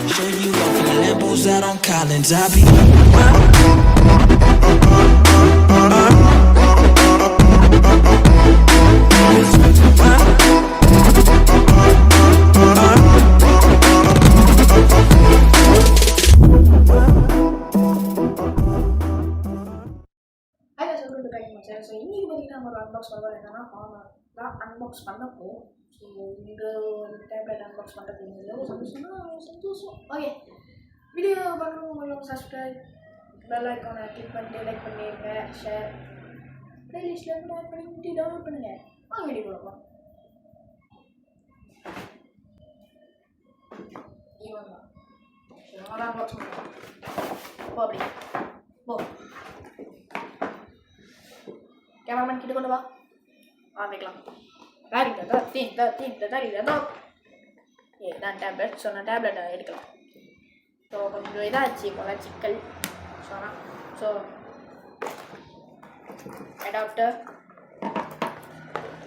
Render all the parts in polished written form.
Show you off in Lambos out on Collins. I be. So இன்றைக்கி பார்த்தீங்கன்னா நம்ம unbox பண்ணுறது என்னென்னா தான் அன்பாக்ஸ் பண்ணப்போ ஸோ இந்த ஒரு டேப்லெட் அன்பாக்ஸ் பண்ணுறது எவ்வளோ சந்தோஷம். ஓகே, வீடியோ பார்க்குறவங்க உங்களுக்கு சப்ஸ்கிரைப் பெல் ஐக்கானை கிளிக் பண்ணிட்டு லைக் பண்ணிடுங்க, ஷேர் ப்ளேலிஸ்ட்டில் இருந்து ஆட் பண்ணிட்டு டவுன்லோட் பண்ணுங்கள். வீடியோ போடலாம். ஈவன் தான் நல்லா அன்பாக்ஸ் பண்ணுறோம். போ அப்படி போ, கேமராமேன் கிட்ட கொண்டு வா, ஆரம்பிக்கலாம். நான் டேப்லெட் சொன்ன டேப்லெட்டை எடுக்கலாம். ஸோ கொஞ்சம் இதாச்சு போல சிக்கல் சொன்னால். ஸோ அடாப்டர்,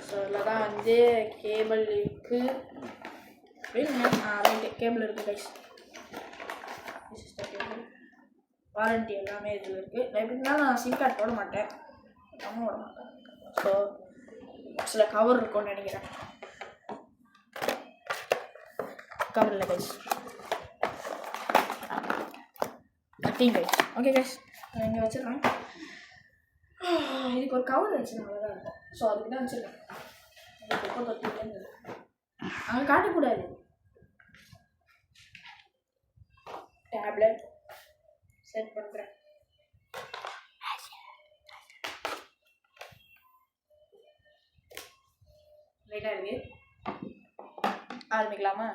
ஸோ இதில் தான் வந்து கேபிள் இருக்குது. ரைட்டு, கேபிள் இருக்குது கைஸ். வாரண்டி எல்லாமே இதில் இருக்குது. எப்படின்னா நான் சிம் கார்டு போட மாட்டேன், நம்ம விட மாட்டேன். ஸோ சில கவர் இருக்கும்னு நினைக்கிறேன். கவர் இல்லை guys, cutting guys. Okay guys, நான் இங்கே வச்சுருக்கேன். இதுக்கு ஒரு கவர் வச்சு நல்லா தான் இருக்கும். ஸோ அதுக்கு தான் வச்சுருக்கேன். எப்போ தொட்டிகிட்டே இருந்தது அங்கே காட்டக்கூடாது. டேப்லெட் செட் பண்ணுறேன். ரைட்டாக இருக்கு, ஆரம்பிக்கலாமா?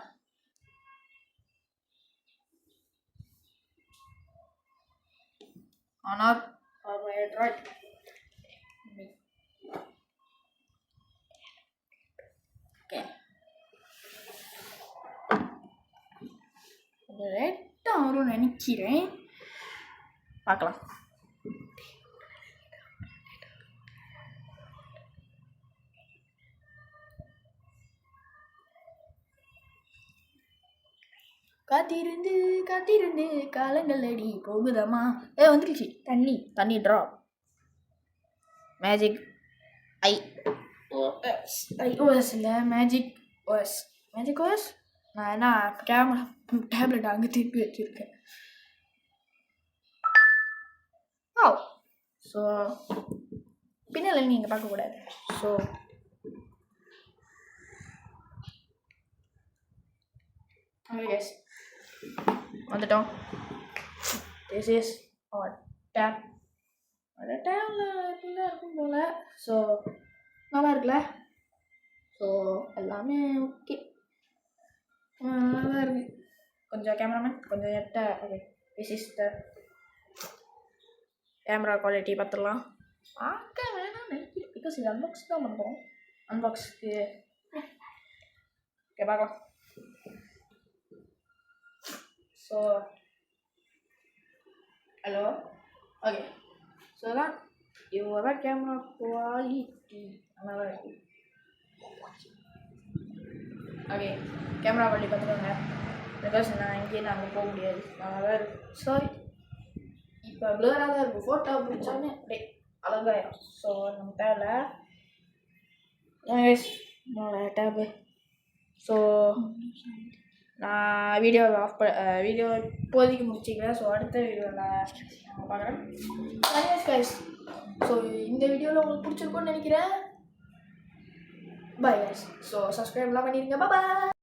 ஆனால் ரைட் ஓகே, ரைட்டாக வரும் நினைக்கிறேன். பார்க்கலாம். காத்திருந்து காத்திருந்து காலங்கள் அடி போகுதம்மா. வந்துருச்சு தண்ணி ட்ராப். மேஜிக் ஓஎஸ் இல்லை, மேஜிக் ஓஎஸ். நான் என்ன கேமரா டேப்லெட் அங்கே திருப்பி வச்சுருக்கேன். ஸோ பின்னால் நீங்கள் பார்க்கக்கூடாது. ஸோ எஸ் வந்துட்டோம். This is tape. அந்த டேப்பில் இப்படிதான் இருக்கும் போல். ஸோ நல்லா இருக்குல்ல? ஸோ எல்லாமே ஓகே, நல்லா இருக்குது. கொஞ்சம் கேமராமேன் கொஞ்சம் okay, this is the camera quality பார்த்துடலாம். பார்க்க வேணாம் நினைக்கிறேன், பிகாஸ் இது அன்பாக்ஸ் தான் பண்ணுறோம். அன்பாக்ஸுக்கு ஓகே பார்க்கலாம். So hello, okay. ஸோ தான் இவங்க தான் கேமரா குவாலிட்டி நல்லா இருக்குது. ஓகே, கேமரா குவாலிட்டி பார்த்துக்கோங்க. பிகாஸ் நான் எங்கேயும் நாங்கள் போக முடியாது, நல்லா தான் இருக்குது. சாரி, இப்போ ப்ளராக தான் இருக்கும். ஃபோட்டோ பிடிச்சாமே அப்படியே அழகாயிரும். ஸோ நமக்கு தேவை என்னோட டேபு. ஸோ நான் வீடியோ வீடியோ இப்போதைக்கு முடிச்சிக்கிறேன். ஸோ அடுத்த வீடியோவில் நான் பார்க்குறேன். கைஸ், ஸோ இந்த வீடியோவில் உங்களுக்கு பிடிச்சிருக்கும்னு நினைக்கிறேன். Bye guys. ஸோ சப்ஸ்கிரைப்லாம் பண்ணிடுங்க. பாய்.